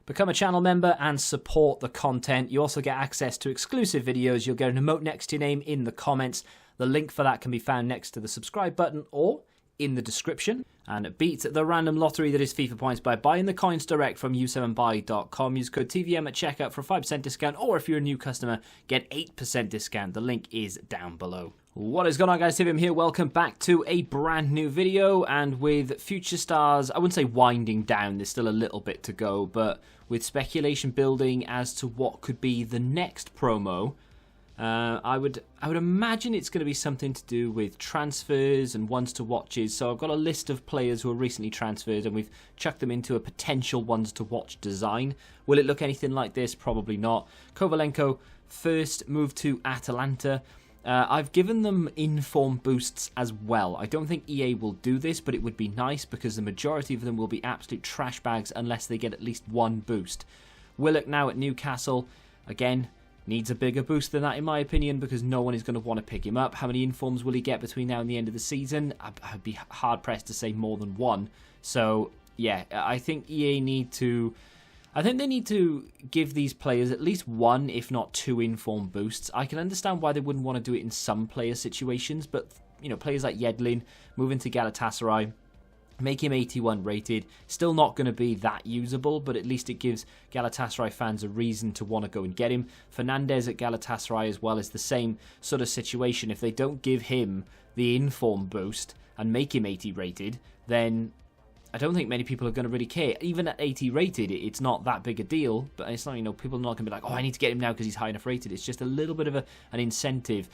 Become a channel member and support the content. You also get access to exclusive videos. You'll get an emote next to your name in the comments. The link for that can be found next to the subscribe button or in the description. And beat the random lottery that is FIFA points by buying the coins direct from u7buy.com. Use code TVM at checkout for a 5% discount, or if you're a new customer, get 8% discount. The link is down below. What is going on, guys? TVM here. Welcome back to a brand new video. And with Future Stars, I wouldn't say winding down, there's still a little bit to go, but with speculation building as to what could be the next promo, I would imagine it's going to be something to do with transfers and ones to watches. So I've got a list of players who are recently transferred, and we've chucked them into a potential ones to watch design. Will it look anything like this? Probably not. Kovalenko first moved to Atalanta. I've given them inform boosts as well. I don't think EA will do this, but it would be nice because the majority of them will be absolute trash bags unless they get at least one boost. Willock now at Newcastle. Again, needs a bigger boost than that in my opinion, because no one is going to want to pick him up. How many informs will he get between now and the end of the season? I'd be hard pressed to say more than one. So yeah, I think EA need to... I think they need to give these players at least one, if not two, inform boosts. I can understand why they wouldn't want to do it in some player situations, but you know, players like Yedlin moving to Galatasaray, make him 81 rated, still not going to be that usable, but at least it gives Galatasaray fans a reason to want to go and get him. Fernandez at Galatasaray as well is the same sort of situation. If they don't give him the inform boost and make him 80 rated, then I don't think many people are going to really care. Even at 80 rated, it's not that big a deal, but it's not, you know, people are not going to be like, oh, I need to get him now because he's high enough rated. It's just a little bit of an incentive.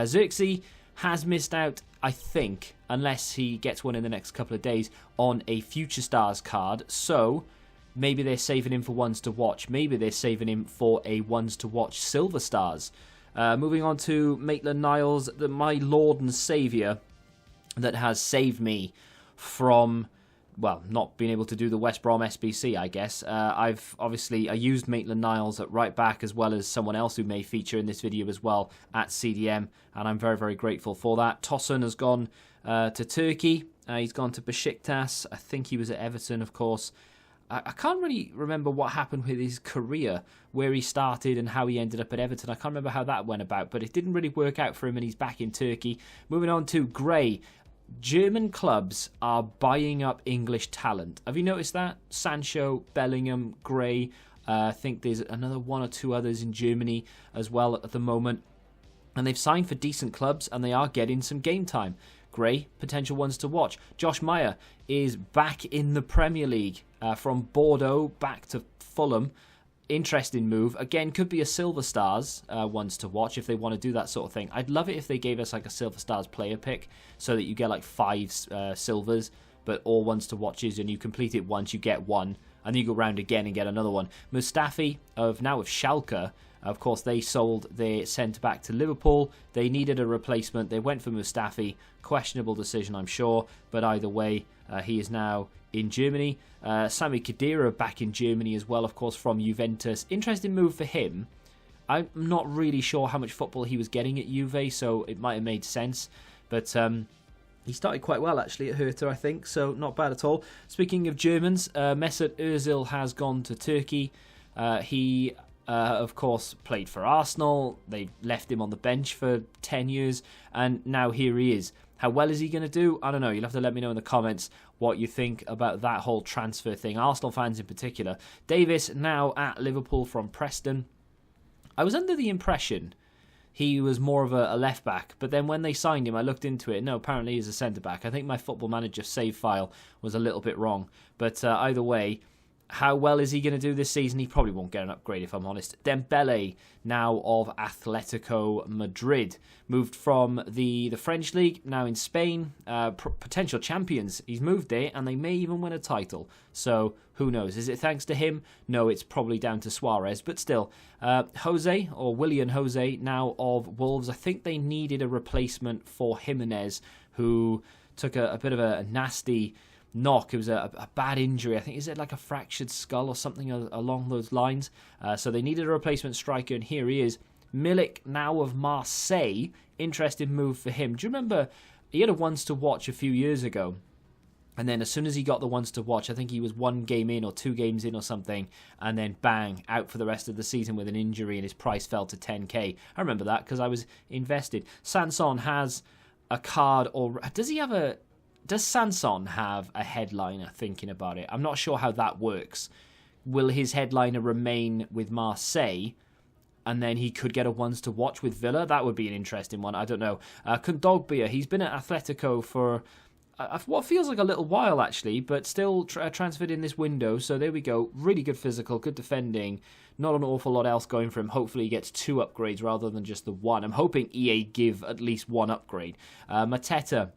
Xerxes has missed out, I think, unless he gets one in the next couple of days, on a Future Stars card. So maybe they're saving him for ones to watch. Maybe they're saving him for a ones to watch Silver Stars. Moving on to Maitland-Niles, my Lord and Saviour that has saved me from... well, not being able to do the West Brom SBC, I guess. I used Maitland-Niles at right back, as well as someone else who may feature in this video as well at CDM, and I'm very, very grateful for that. Tosun has gone to Turkey. He's gone to Besiktas. I think he was at Everton, of course. I can't really remember what happened with his career, where he started and how he ended up at Everton. I can't remember how that went about, but it didn't really work out for him, and he's back in Turkey. Moving on to Gray. German clubs are buying up English talent. Have you noticed that? Sancho, Bellingham, Gray. I think there's another one or two others in Germany as well at the moment. And they've signed for decent clubs, and they are getting some game time. Gray, potential ones to watch. Josh Meyer is back in the Premier League from Bordeaux back to Fulham. Interesting move. Again, could be a Silver Stars ones to watch if they want to do that sort of thing. I'd love it if they gave us like a Silver Stars player pick so that you get like 5 silvers, but all ones to watches, and you complete it once, you get one, and then you go round again and get another one. Mustafi of Schalke, of course, they sold their centre-back to Liverpool. They needed a replacement. They went for Mustafi. Questionable decision, I'm sure, but either way, he is now in Germany. Sami Khedira back in Germany as well, of course, from Juventus. Interesting move for him. I'm not really sure how much football he was getting at Juve, so it might have made sense. But he started quite well, actually, at Hertha, I think, so not bad at all. Speaking of Germans, Mesut Ozil has gone to Turkey. He, of course, played for Arsenal. They left him on the bench for 10 years, and now here he is. How well is he going to do? I don't know. You'll have to let me know in the comments what you think about that whole transfer thing. Arsenal fans in particular. Davis now at Liverpool from Preston. I was under the impression he was more of a left back, but then when they signed him, I looked into it. No, apparently he's a centre back. I think my Football Manager save file was a little bit wrong. But either way, how well is he going to do this season? He probably won't get an upgrade, if I'm honest. Dembele, now of Atletico Madrid. Moved from the French League, now in Spain. Potential champions. He's moved there, and they may even win a title. So, who knows? Is it thanks to him? No, it's probably down to Suarez. But still, Jose, or Willian Jose, now of Wolves. I think they needed a replacement for Jimenez, who took a bit of a nasty knock. It was a bad injury. I think, is it like a fractured skull or something along those lines? So they needed a replacement striker, and here he is. Milik, now of Marseille. Interesting move for him. Do you remember he had a ones to watch a few years ago? And then as soon as he got the ones to watch, I think he was 1 game in or 2 games in or something, and then bang, out for the rest of the season with an injury, and his price fell to 10k. I remember that because I was invested. Sanson has a card, or does Sanson have a headliner? Thinking about it, I'm not sure how that works. Will his headliner remain with Marseille, and then he could get a ones to watch with Villa? That would be an interesting one. I don't know. Kondogbia, he's been at Atletico for what feels like a little while, actually, but still transferred in this window. So there we go. Really good physical, good defending. Not an awful lot else going for him. Hopefully he gets 2 upgrades rather than just the 1. I'm hoping EA give at least 1 upgrade. Mateta,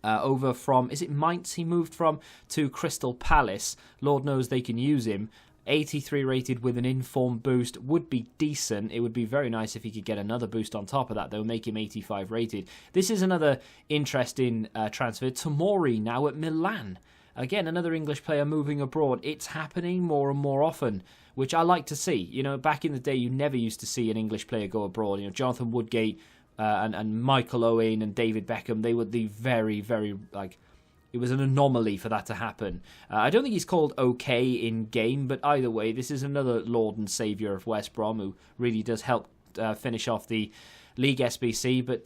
over from, is it Mainz he moved from, to Crystal Palace. Lord knows they can use him. 83 rated with an inform boost would be decent. It would be very nice if he could get another boost on top of that, though, make him 85 rated. This is another interesting transfer. Tomori now at Milan. Again, another English player moving abroad. It's happening more and more often, which I like to see. You know, back in the day, you never used to see an English player go abroad. You know, Jonathan Woodgate and Michael Owen and David Beckham, they were the very, very, like, it was an anomaly for that to happen. I don't think he's called OK in game, but either way, this is another Lord and Saviour of West Brom who really does help finish off the League SBC. But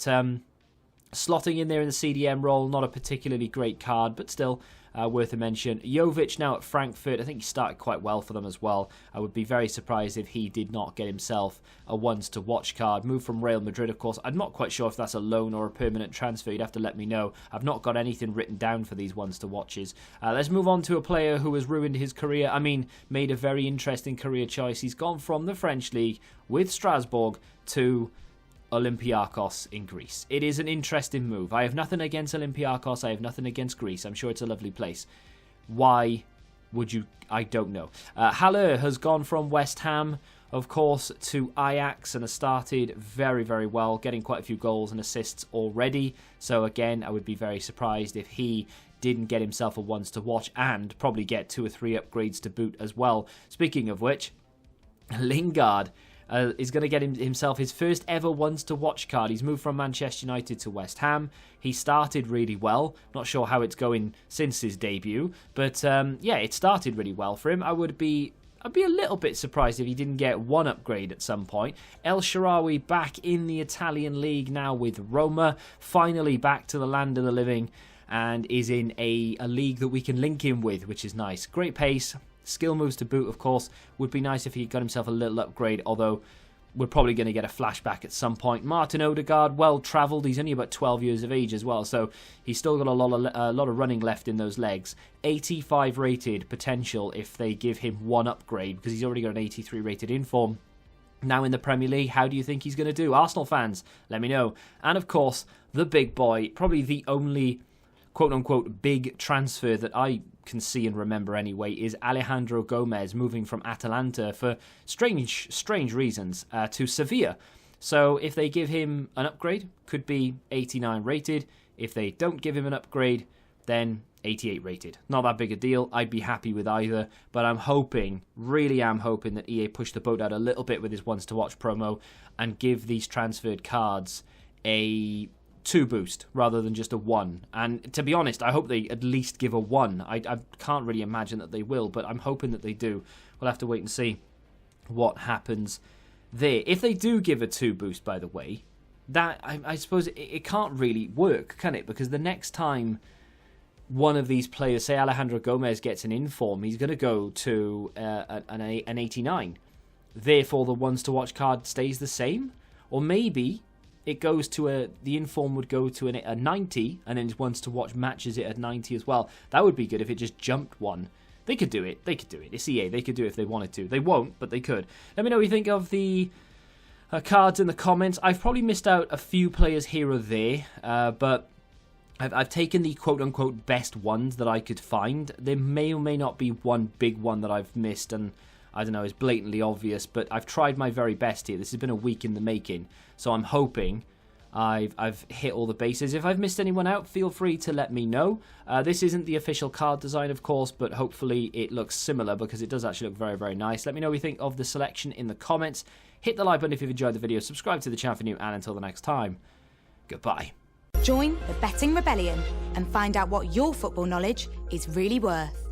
slotting in there in the CDM role, not a particularly great card, but still worth a mention. Jovic now at Frankfurt. I think he started quite well for them as well. I would be very surprised if he did not get himself a ones to watch card. Moved from Real Madrid, of course. I'm not quite sure if that's a loan or a permanent transfer. You'd have to let me know. I've not got anything written down for these ones to watches. Let's move on to a player who has ruined his career. I mean, made a very interesting career choice. He's gone from the French League with Strasbourg to Olympiacos in Greece. It is an interesting move. I have nothing against Olympiacos. I have nothing against Greece. I'm sure it's a lovely place. Why would you? I don't know. Haller has gone from West Ham, of course, to Ajax and has started very, very well, getting quite a few goals and assists already. So again, I would be very surprised if he didn't get himself a ones to watch and probably get 2 or 3 upgrades to boot as well. Speaking of which, Lingard is going to get himself his first ever ones to watch card. He's moved from Manchester United to West Ham. He started really well. Not sure how it's going since his debut, but yeah, it started really well for him. I'd be a little bit surprised if he didn't get 1 upgrade at some point. El Shaarawy back in the Italian league now with Roma, finally back to the land of the living, and is in a league that we can link him with, which is nice. Great pace. Skill moves to boot, of course. Would be nice if he got himself a little upgrade, although we're probably going to get a flashback at some point. Martin Odegaard, well-travelled. He's only about 12 years of age as well, so he's still got a lot of running left in those legs. 85 rated potential if they give him 1 upgrade, because he's already got an 83 rated inform. Now in the Premier League, how do you think he's going to do? Arsenal fans, let me know. And of course, the big boy, probably the only quote-unquote big transfer that I can see and remember anyway, is Alejandro Gomez moving from Atalanta for strange reasons to Sevilla. So if they give him an upgrade, could be 89 rated. If they don't give him an upgrade, then 88 rated. Not that big a deal. I'd be happy with either, but I'm hoping, really am hoping, that EA push the boat out a little bit with his ones to watch promo and give these transferred cards a 2 boost rather than just a 1. And to be honest, I hope they at least give a 1. I can't really imagine that they will, but I'm hoping that they do. We'll have to wait and see what happens there. If they do give a 2 boost, by the way, that I suppose it can't really work, can it? Because the next time one of these players, say Alejandro Gomez, gets an inform, he's going to go to an 89. Therefore, the ones to watch card stays the same. Or maybe it goes to the inform would go to a 90, and then ones to watch matches it at 90 as well. That would be good if it just jumped 1. They could do it. They could do it. It's EA. They could do it if they wanted to. They won't, but they could. Let me know what you think of the cards in the comments. I've probably missed out a few players here or there, but I've taken the quote-unquote best ones that I could find. There may or may not be one big one that I've missed, and I don't know, it's blatantly obvious, but I've tried my very best here. This has been a week in the making, so I'm hoping I've hit all the bases. If I've missed anyone out, feel free to let me know. This isn't the official card design, of course, but hopefully it looks similar, because it does actually look very, very nice. Let me know what you think of the selection in the comments. Hit the like button if you've enjoyed the video, subscribe to the channel if you're new, and until the next time, goodbye. Join the Betting Rebellion and find out what your football knowledge is really worth.